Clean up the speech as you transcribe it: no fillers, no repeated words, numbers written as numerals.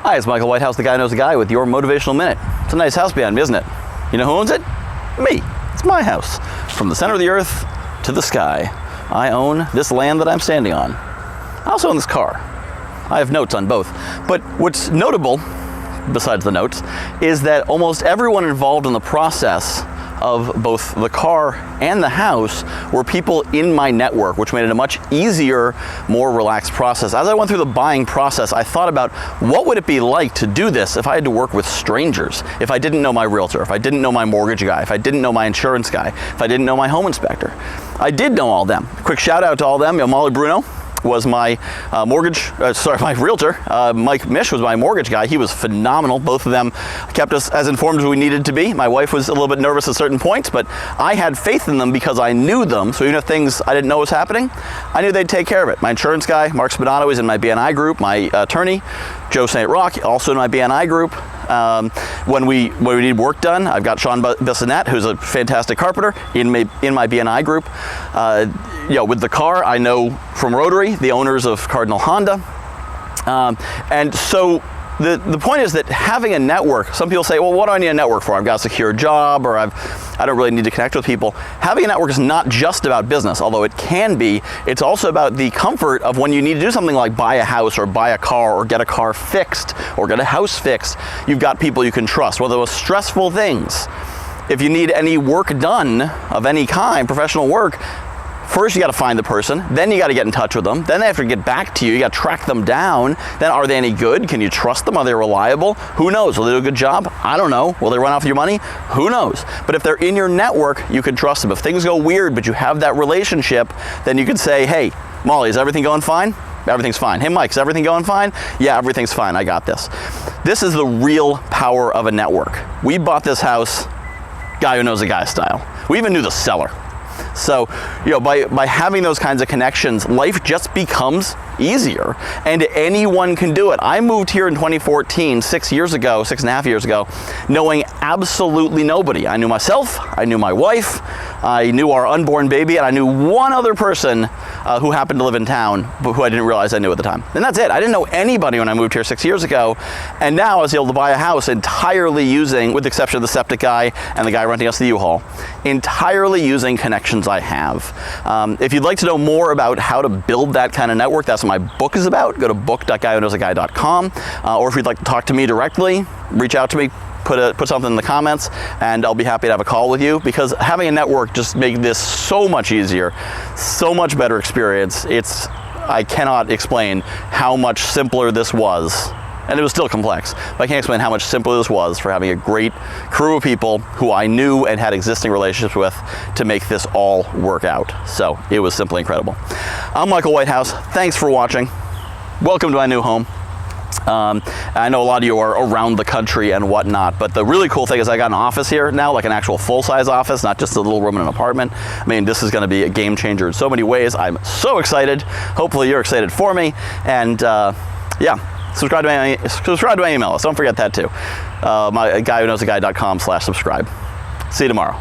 Hi, it's Michael Whitehouse, the guy who knows a guy, with your motivational minute. It's a nice house behind me, isn't it? You know who owns it? Me. It's my house. From the center of the earth to the sky, I own this land that I'm standing on. I also own this car. I have notes on both. But what's notable, besides the notes, is that almost everyone involved in the process of both the car and the house were people in my network, which made it a much easier, more relaxed process. As I went through the buying process, I thought about what would it be like to do this if I had to work with strangers, if I didn't know my realtor, if I didn't know my mortgage guy, if I didn't know my insurance guy, if I didn't know my home inspector. I did know all of them. Quick shout out to all of them. Molly Bruno was my my realtor. Mike Mish was my mortgage guy. He was phenomenal. Both of them kept us as informed as we needed to be. My wife was a little bit nervous at certain points, but I had faith in them because I knew them. So even if things I didn't know was happening, I knew they'd take care of it. My insurance guy, Mark Spinato, is in my BNI group. My attorney, Joe St. Rock, also in my BNI group. When we need work done, I've got Sean Bissonette, who's a fantastic carpenter, in my BNI group. With the car, I know from Rotary, the owners of Cardinal Honda. And so the point is that having a network, some people say, well, what do I need a network for? I've got a secure job, or I don't really need to connect with people. Having a network is not just about business, although it can be. It's also about the comfort of when you need to do something like buy a house or buy a car or get a car fixed or get a house fixed. You've got people you can trust. One of the most stressful things, if you need any work done of any kind, professional work, first you got to find the person, then you got to get in touch with them, then they have to get back to you, you got to track them down, then are they any good? Can you trust them? Are they reliable? Who knows? Will they do a good job? I don't know. Will they run off your money? Who knows? But if they're in your network, you can trust them. If things go weird, but you have that relationship, then you can say, hey, Molly, is everything going fine? Everything's fine. Hey, Mike, is everything going fine? Yeah, everything's fine. I got this. This is the real power of a network. We bought this house, guy who knows a guy style. We even knew the seller. So, by having those kinds of connections, life just becomes easier, and anyone can do it. I moved here in 2014, 6.5 years ago, knowing absolutely nobody. I knew myself, I knew my wife, I knew our unborn baby, and I knew one other person who happened to live in town, but who I didn't realize I knew at the time. And that's it. I didn't know anybody when I moved here 6 years ago, and now I was able to buy a house entirely using, with the exception of the septic guy and the guy renting us the U-Haul, entirely using connections I have. If you'd like to know more about how to build that kind of network, that's what my book is about. Go to book.guywhoknowsaguy.com, or if you'd like to talk to me directly, reach out to me, put something in the comments, and I'll be happy to have a call with you, because having a network just makes this so much easier, so much better experience. I cannot explain how much simpler this was. And it was still complex, but I can't explain how much simpler this was for having a great crew of people who I knew and had existing relationships with to make this all work out. So it was simply incredible. I'm Michael Whitehouse. Thanks for watching. Welcome to my new home. I know a lot of you are around the country and whatnot, but the really cool thing is I got an office here now, like an actual full-size office, not just a little room in an apartment. I mean, this is going to be a game changer in so many ways. I'm so excited. Hopefully you're excited for me. And subscribe to my email list. Don't forget that too. My guywhoknowsaguy.com/subscribe. See you tomorrow.